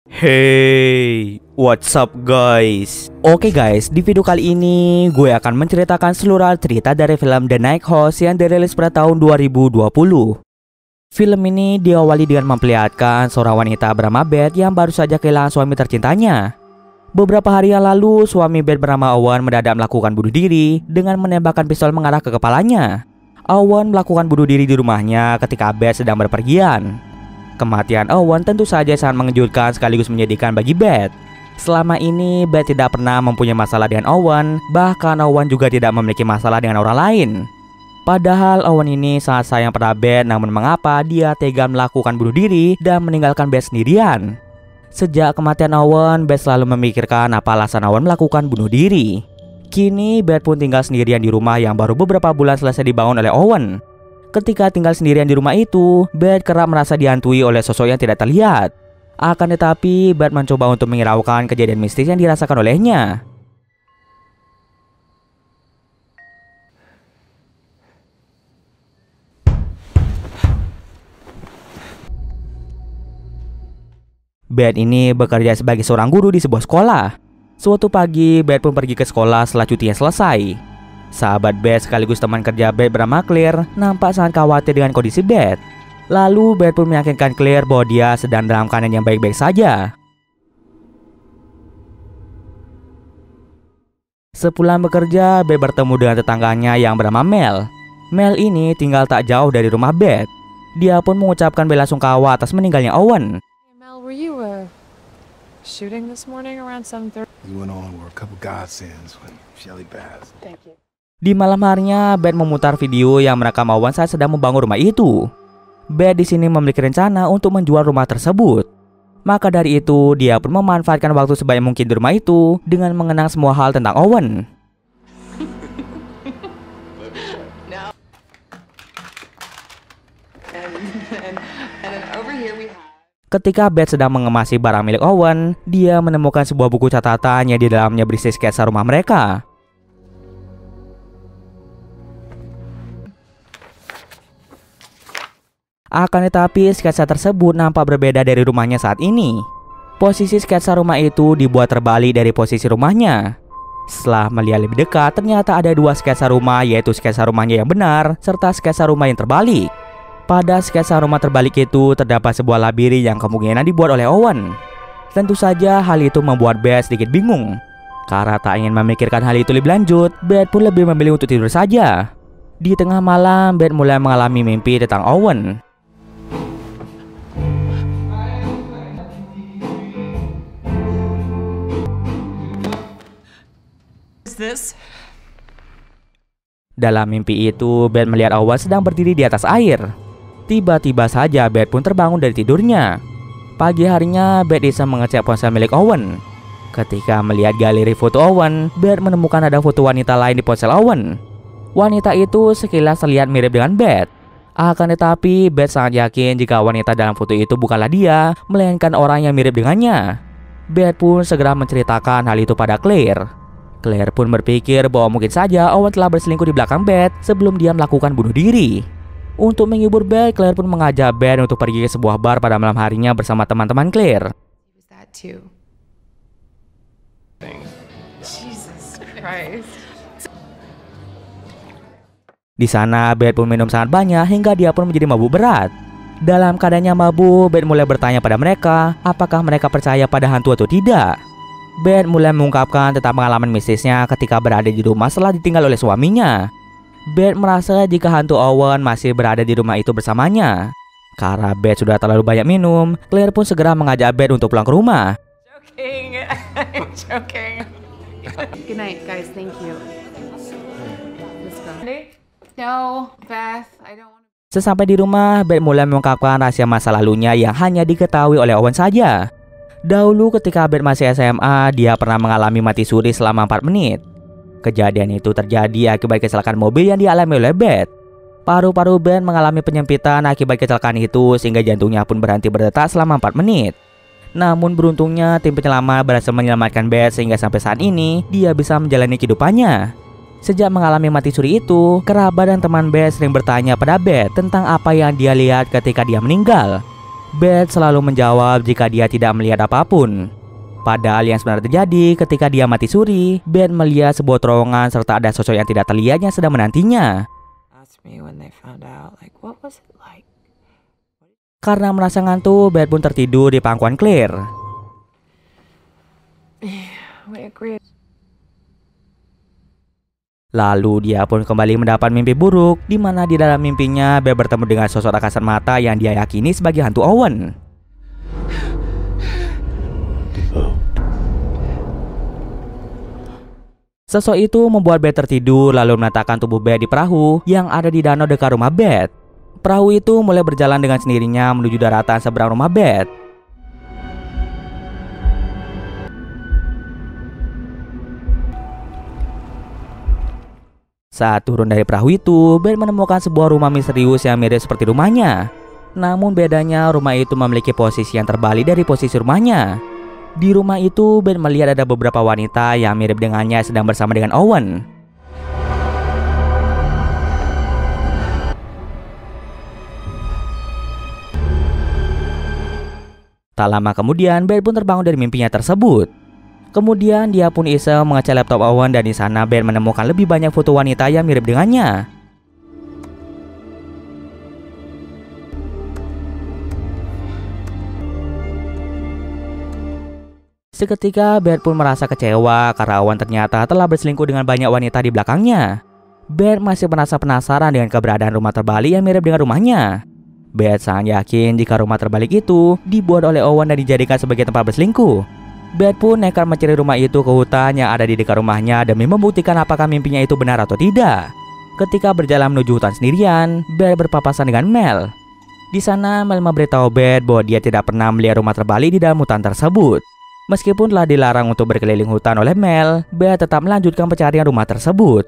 Hey, what's up guys? Oke guys, di video kali ini gue akan menceritakan seluruh cerita dari film The Night House yang dirilis pada tahun 2020. Film ini diawali dengan memperlihatkan seorang wanita bernama Beth yang baru saja kehilangan suami tercintanya. Beberapa hari yang lalu, suami Beth bernama Owen mendadak melakukan bunuh diri dengan menembakkan pistol mengarah ke kepalanya. Owen melakukan bunuh diri di rumahnya ketika Beth sedang berpergian. Kematian Owen tentu saja sangat mengejutkan sekaligus menyedihkan bagi Beth. Selama ini Beth tidak pernah mempunyai masalah dengan Owen, bahkan Owen juga tidak memiliki masalah dengan orang lain. Padahal Owen ini sangat sayang pada Beth, namun mengapa dia tega melakukan bunuh diri dan meninggalkan Beth sendirian? Sejak kematian Owen, Beth selalu memikirkan apa alasan Owen melakukan bunuh diri. Kini Beth pun tinggal sendirian di rumah yang baru beberapa bulan selesai dibangun oleh Owen. Ketika tinggal sendirian di rumah itu, Beth kerap merasa dihantui oleh sosok yang tidak terlihat. Akan tetapi, Beth mencoba untuk menghiraukan kejadian mistis yang dirasakan olehnya. Beth ini bekerja sebagai seorang guru di sebuah sekolah. Suatu pagi, Beth pun pergi ke sekolah setelah cutinya selesai. Sahabat Beth sekaligus teman kerja Beth bernama Claire nampak sangat khawatir dengan kondisi Beth. Lalu Beth pun meyakinkan Claire bahwa dia sedang dalam keadaan yang baik-baik saja. Sepulang bekerja, Beth bertemu dengan tetangganya yang bernama Mel. Mel ini tinggal tak jauh dari rumah Beth. Dia pun mengucapkan belasungkawa atas meninggalnya Owen. Hey Mel, were you shooting this morning around 7:30? We went on were a couple godsends when Shelly passed. Thank you. Di malam harinya, Beth memutar video yang merekam Owen saat sedang membangun rumah itu. Beth di sini memiliki rencana untuk menjual rumah tersebut. Maka dari itu, dia pun memanfaatkan waktu sebanyak mungkin di rumah itu dengan mengenang semua hal tentang Owen. Ketika Beth sedang mengemasi barang milik Owen, dia menemukan sebuah buku catatan yang di dalamnya berisi sketsa rumah mereka. Akan tetapi, sketsa tersebut nampak berbeda dari rumahnya saat ini. Posisi sketsa rumah itu dibuat terbalik dari posisi rumahnya. Setelah melihat lebih dekat, ternyata ada dua sketsa rumah, yaitu sketsa rumahnya yang benar, serta sketsa rumah yang terbalik. Pada sketsa rumah terbalik itu, terdapat sebuah labirin yang kemungkinan dibuat oleh Owen. Tentu saja, hal itu membuat Beth sedikit bingung. Karena tak ingin memikirkan hal itu lebih lanjut, Beth pun lebih memilih untuk tidur saja. Di tengah malam, Beth mulai mengalami mimpi tentang Owen. Dalam mimpi itu, Beth melihat Owen sedang berdiri di atas air. Tiba-tiba saja Beth pun terbangun dari tidurnya. Pagi harinya, Beth iseng mengecek ponsel milik Owen. Ketika melihat galeri foto Owen, Beth menemukan ada foto wanita lain di ponsel Owen. Wanita itu sekilas terlihat mirip dengan Beth. Akan tetapi, Beth sangat yakin jika wanita dalam foto itu bukanlah dia, melainkan orang yang mirip dengannya. Beth pun segera menceritakan hal itu pada Claire. Claire pun berpikir bahwa mungkin saja Owen telah berselingkuh di belakang Beth sebelum dia melakukan bunuh diri. Untuk menghibur Beth, Claire pun mengajak Beth untuk pergi ke sebuah bar pada malam harinya bersama teman-teman Claire. Jesus Christ. Di sana, Beth pun minum sangat banyak hingga dia pun menjadi mabuk berat. Dalam keadaannya mabuk, Beth mulai bertanya pada mereka apakah mereka percaya pada hantu atau tidak. Beth mulai mengungkapkan tentang pengalaman mistisnya ketika berada di rumah setelah ditinggal oleh suaminya. Beth merasa jika hantu Owen masih berada di rumah itu bersamanya. Karena Beth sudah terlalu banyak minum, Claire pun segera mengajak Beth untuk pulang ke rumah. Joking. Joking. Good night, guys. Thank you. Let's go. No, Beth. I don't want to... Sesampai di rumah, Beth mulai mengungkapkan rahasia masa lalunya yang hanya diketahui oleh Owen saja. Dahulu ketika Beth masih SMA, dia pernah mengalami mati suri selama 4 menit. Kejadian itu terjadi akibat kecelakaan mobil yang dialami oleh Beth. Paru-paru Beth mengalami penyempitan akibat kecelakaan itu sehingga jantungnya pun berhenti berdetak selama 4 menit. Namun beruntungnya tim penyelamat berhasil menyelamatkan Beth sehingga sampai saat ini dia bisa menjalani kehidupannya. Sejak mengalami mati suri itu, kerabat dan teman Beth sering bertanya pada Beth tentang apa yang dia lihat ketika dia meninggal. Beth selalu menjawab jika dia tidak melihat apapun. Padahal yang sebenarnya terjadi ketika dia mati suri, Beth melihat sebuah terowongan serta ada sosok yang tidak terlihat yang sedang menantinya. Karena merasa ngantuk, Beth pun tertidur di pangkuan Claire. Lalu dia pun kembali mendapat mimpi buruk, di mana di dalam mimpinya Beth bertemu dengan sosok tak kasat mata yang dia yakini sebagai hantu Owen. Sosok itu membuat Beth tertidur lalu meletakkan tubuh Beth di perahu yang ada di danau dekat rumah Beth. Perahu itu mulai berjalan dengan sendirinya menuju daratan seberang rumah Beth. Saat turun dari perahu itu, Beth menemukan sebuah rumah misterius yang mirip seperti rumahnya. Namun bedanya rumah itu memiliki posisi yang terbalik dari posisi rumahnya. Di rumah itu, Beth melihat ada beberapa wanita yang mirip dengannya sedang bersama dengan Owen. Tak lama kemudian, Beth pun terbangun dari mimpinya tersebut. Kemudian dia pun iseng mengecek laptop Owen dan di sana Beth menemukan lebih banyak foto wanita yang mirip dengannya. Seketika Beth pun merasa kecewa karena Owen ternyata telah berselingkuh dengan banyak wanita di belakangnya. Beth masih merasa penasaran dengan keberadaan rumah terbalik yang mirip dengan rumahnya. Beth sangat yakin jika rumah terbalik itu dibuat oleh Owen dan dijadikan sebagai tempat berselingkuh. Beth pun nekat mencari rumah itu ke hutan yang ada di dekat rumahnya demi membuktikan apakah mimpinya itu benar atau tidak. Ketika berjalan menuju hutan sendirian, Beth berpapasan dengan Mel. Di sana Mel memberitahu Beth bahwa dia tidak pernah melihat rumah terbalik di dalam hutan tersebut. Meskipun telah dilarang untuk berkeliling hutan oleh Mel, Beth tetap melanjutkan pencarian rumah tersebut.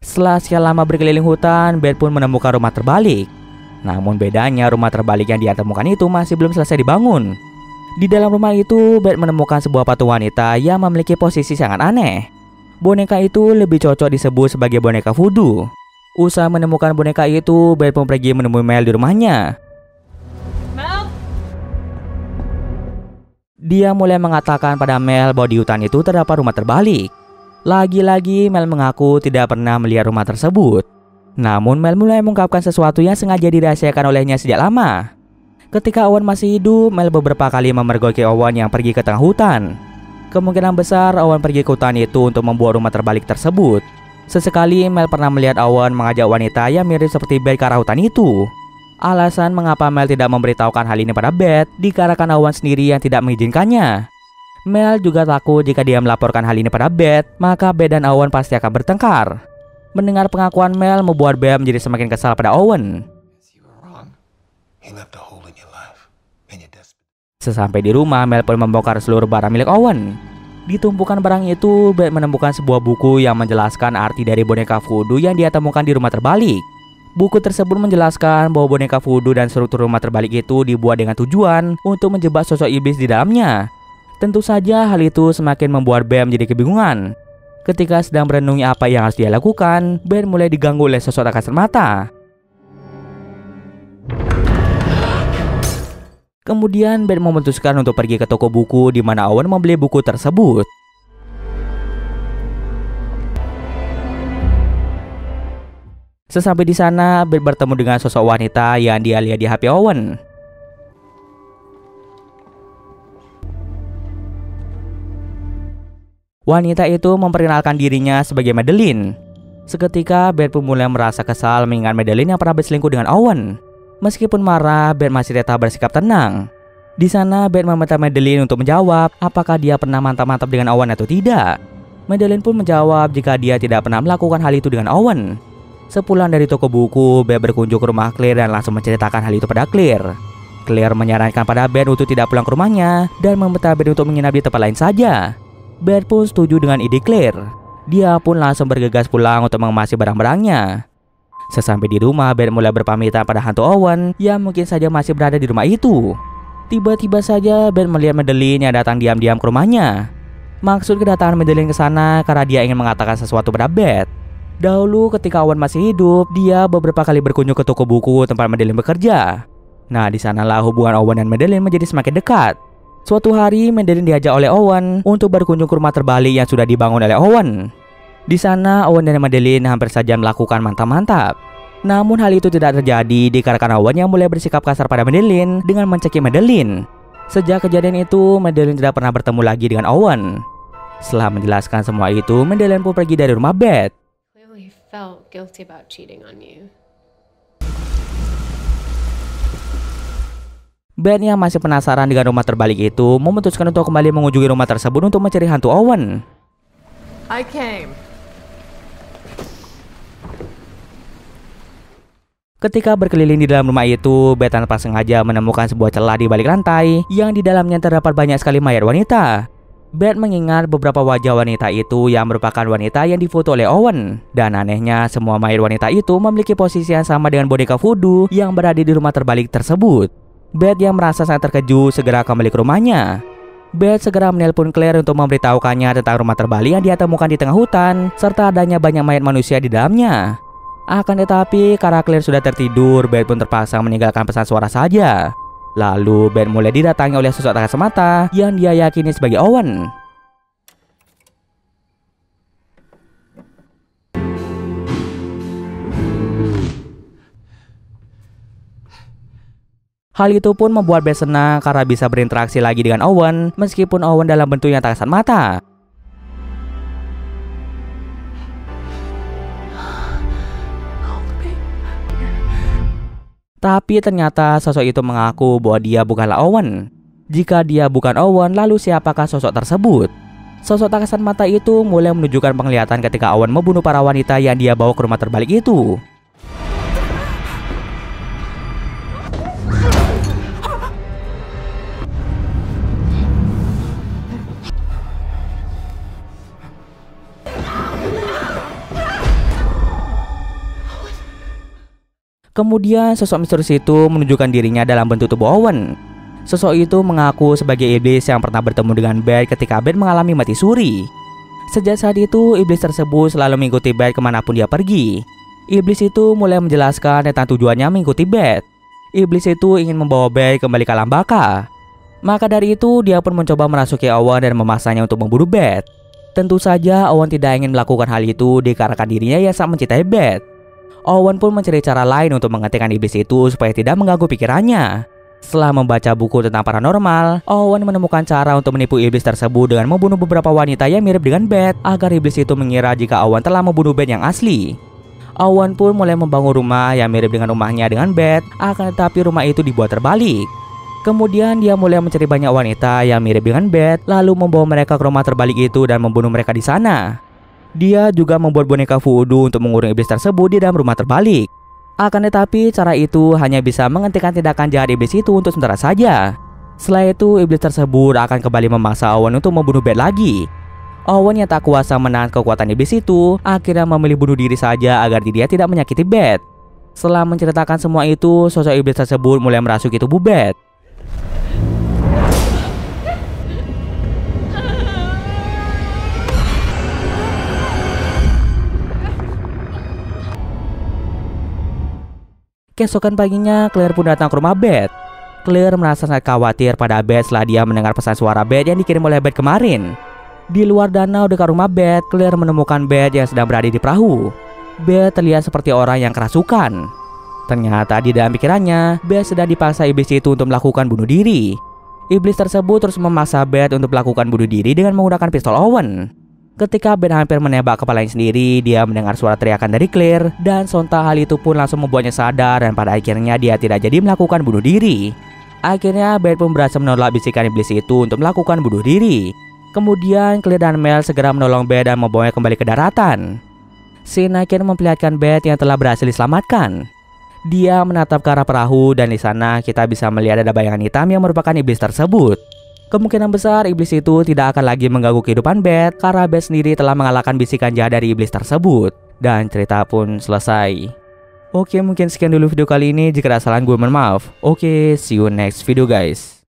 Setelah sekian lama berkeliling hutan, Beth pun menemukan rumah terbalik. Namun bedanya rumah terbalik yang dia temukan itu masih belum selesai dibangun. Di dalam rumah itu, Beth menemukan sebuah patung wanita yang memiliki posisi sangat aneh. Boneka itu lebih cocok disebut sebagai boneka voodoo. Usai menemukan boneka itu, Beth pun pergi menemui Mel di rumahnya. Dia mulai mengatakan pada Mel bahwa di hutan itu terdapat rumah terbalik. Lagi-lagi Mel mengaku tidak pernah melihat rumah tersebut. Namun Mel mulai mengungkapkan sesuatu yang sengaja dirahasiakan olehnya sejak lama. Ketika Owen masih hidup, Mel beberapa kali memergoki Owen yang pergi ke tengah hutan. Kemungkinan besar Owen pergi ke hutan itu untuk membuat rumah terbalik tersebut. Sesekali Mel pernah melihat Owen mengajak wanita yang mirip seperti Beth ke arah hutan itu. Alasan mengapa Mel tidak memberitahukan hal ini pada Beth dikarenakan Owen sendiri yang tidak mengizinkannya. Mel juga takut jika dia melaporkan hal ini pada Beth, maka Beth dan Owen pasti akan bertengkar. Mendengar pengakuan Mel membuat Beth menjadi semakin kesal pada Owen. Sesampai di rumah, Mel pun membongkar seluruh barang milik Owen. Di tumpukan barang itu, Beth menemukan sebuah buku yang menjelaskan arti dari boneka voodoo yang dia temukan di rumah terbalik. Buku tersebut menjelaskan bahwa boneka voodoo dan struktur rumah terbalik itu dibuat dengan tujuan untuk menjebak sosok iblis di dalamnya. Tentu saja hal itu semakin membuat Beth menjadi kebingungan. Ketika sedang merenungi apa yang harus dia lakukan, Beth mulai diganggu oleh sosok tak kasat mata. Kemudian Beth memutuskan untuk pergi ke toko buku di mana Owen membeli buku tersebut. Sesampai di sana, Beth bertemu dengan sosok wanita yang dia lihat di HP Owen. Wanita itu memperkenalkan dirinya sebagai Madeline. Seketika, Beth pun mulai merasa kesal mengingat Madeline yang pernah berselingkuh dengan Owen. Meskipun marah, Beth masih tetap bersikap tenang. Di sana, Beth meminta Madeline untuk menjawab apakah dia pernah mantap-mantap dengan Owen atau tidak. Madeline pun menjawab jika dia tidak pernah melakukan hal itu dengan Owen. Sepulang dari toko buku, Beth berkunjung ke rumah Claire dan langsung menceritakan hal itu pada Claire. Claire menyarankan pada Beth untuk tidak pulang ke rumahnya dan meminta Beth untuk menginap di tempat lain saja. Beth pun setuju dengan ide Claire. Dia pun langsung bergegas pulang untuk mengemasi barang-barangnya. Sesampai di rumah, Beth mulai berpamitan pada hantu Owen yang mungkin saja masih berada di rumah itu. Tiba-tiba saja Beth melihat Madeline yang datang diam-diam ke rumahnya. Maksud kedatangan Madeline ke sana karena dia ingin mengatakan sesuatu pada Beth. Dahulu ketika Owen masih hidup, dia beberapa kali berkunjung ke toko buku tempat Madeline bekerja. Nah, di sanalah hubungan Owen dan Madeline menjadi semakin dekat. Suatu hari, Madeline diajak oleh Owen untuk berkunjung ke rumah terbalik yang sudah dibangun oleh Owen. Di sana, Owen dan Madeline hampir saja melakukan mantap-mantap. Namun hal itu tidak terjadi dikarenakan Owen yang mulai bersikap kasar pada Madeline dengan mencekik Madeline. Sejak kejadian itu, Madeline tidak pernah bertemu lagi dengan Owen. Setelah menjelaskan semua itu, Madeline pun pergi dari rumah Beth. Felt guilty about cheating on you. Beth yang masih penasaran dengan rumah terbalik itu memutuskan untuk kembali mengunjungi rumah tersebut untuk mencari hantu Owen. I came. Ketika berkeliling di dalam rumah itu, Beth tanpa sengaja menemukan sebuah celah di balik lantai yang di dalamnya terdapat banyak sekali mayat wanita. Beth mengingat beberapa wajah wanita itu yang merupakan wanita yang difoto oleh Owen. Dan anehnya, semua mayat wanita itu memiliki posisi yang sama dengan boneka voodoo yang berada di rumah terbalik tersebut. Beth yang merasa sangat terkejut segera kembali ke rumahnya. Beth segera menelpon Claire untuk memberitahukannya tentang rumah terbalik yang dia temukan di tengah hutan, serta adanya banyak mayat manusia di dalamnya. Akan tetapi, karena Claire sudah tertidur, Beth pun terpaksa meninggalkan pesan suara saja. Lalu Beth mulai didatangi oleh sosok tak kasat mata yang dia yakini sebagai Owen. Hal itu pun membuat Beth senang karena bisa berinteraksi lagi dengan Owen meskipun Owen dalam bentuk yang tak kasat mata. Tapi ternyata sosok itu mengaku bahwa dia bukanlah Owen. Jika dia bukan Owen, lalu siapakah sosok tersebut? Sosok tak kasat mata itu mulai menunjukkan penglihatan ketika Owen membunuh para wanita yang dia bawa ke rumah terbalik itu. Kemudian sosok misterius itu menunjukkan dirinya dalam bentuk tubuh Owen. Sosok itu mengaku sebagai iblis yang pernah bertemu dengan Beth ketika Beth mengalami mati suri. Sejak saat itu, iblis tersebut selalu mengikuti Beth kemanapun dia pergi. Iblis itu mulai menjelaskan tentang tujuannya mengikuti Beth. Iblis itu ingin membawa Beth kembali ke alam baka. Maka dari itu, dia pun mencoba merasuki Owen dan memaksanya untuk membunuh Beth. Tentu saja Owen tidak ingin melakukan hal itu dikarenakan dirinya yang sangat mencintai Beth. Owen pun mencari cara lain untuk menghentikan iblis itu supaya tidak mengganggu pikirannya. Setelah membaca buku tentang paranormal, Owen menemukan cara untuk menipu iblis tersebut dengan membunuh beberapa wanita yang mirip dengan Beth agar iblis itu mengira jika Owen telah membunuh Beth yang asli. Owen pun mulai membangun rumah yang mirip dengan rumahnya dengan Beth, akan tetapi rumah itu dibuat terbalik. Kemudian dia mulai mencari banyak wanita yang mirip dengan Beth, lalu membawa mereka ke rumah terbalik itu dan membunuh mereka di sana. Dia juga membuat boneka voodoo untuk mengurung iblis tersebut di dalam rumah terbalik. Akan tetapi cara itu hanya bisa menghentikan tindakan jahat iblis itu untuk sementara saja. Setelah itu iblis tersebut akan kembali memaksa Owen untuk membunuh Beth lagi. Owen yang tak kuasa menahan kekuatan iblis itu akhirnya memilih bunuh diri saja agar dia tidak menyakiti Beth. Setelah menceritakan semua itu, sosok iblis tersebut mulai merasuki tubuh Beth. Keesokan paginya, Claire pun datang ke rumah Beth. Claire merasa sangat khawatir pada Beth setelah dia mendengar pesan suara Beth yang dikirim oleh Beth kemarin. Di luar danau dekat rumah Beth, Claire menemukan Beth yang sedang berada di perahu. Beth terlihat seperti orang yang kerasukan. Ternyata di dalam pikirannya, Beth sedang dipaksa iblis itu untuk melakukan bunuh diri. Iblis tersebut terus memaksa Beth untuk melakukan bunuh diri dengan menggunakan pistol Owen. Ketika Beth hampir menembak kepalanya sendiri, dia mendengar suara teriakan dari Claire dan sontak hal itu pun langsung membuatnya sadar dan pada akhirnya dia tidak jadi melakukan bunuh diri. Akhirnya Beth pun berhasil menolak bisikan iblis itu untuk melakukan bunuh diri. Kemudian Claire dan Mel segera menolong Beth dan membawanya kembali ke daratan. Scene akhirnya memperlihatkan Beth yang telah berhasil diselamatkan. Dia menatap ke arah perahu dan di sana kita bisa melihat ada bayangan hitam yang merupakan iblis tersebut. Kemungkinan besar iblis itu tidak akan lagi mengganggu kehidupan Beth karena Beth sendiri telah mengalahkan bisikan jahat dari iblis tersebut. Dan cerita pun selesai. Oke, mungkin sekian dulu video kali ini. Jika ada kesalahan gue mohon maaf. Oke, see you next video guys.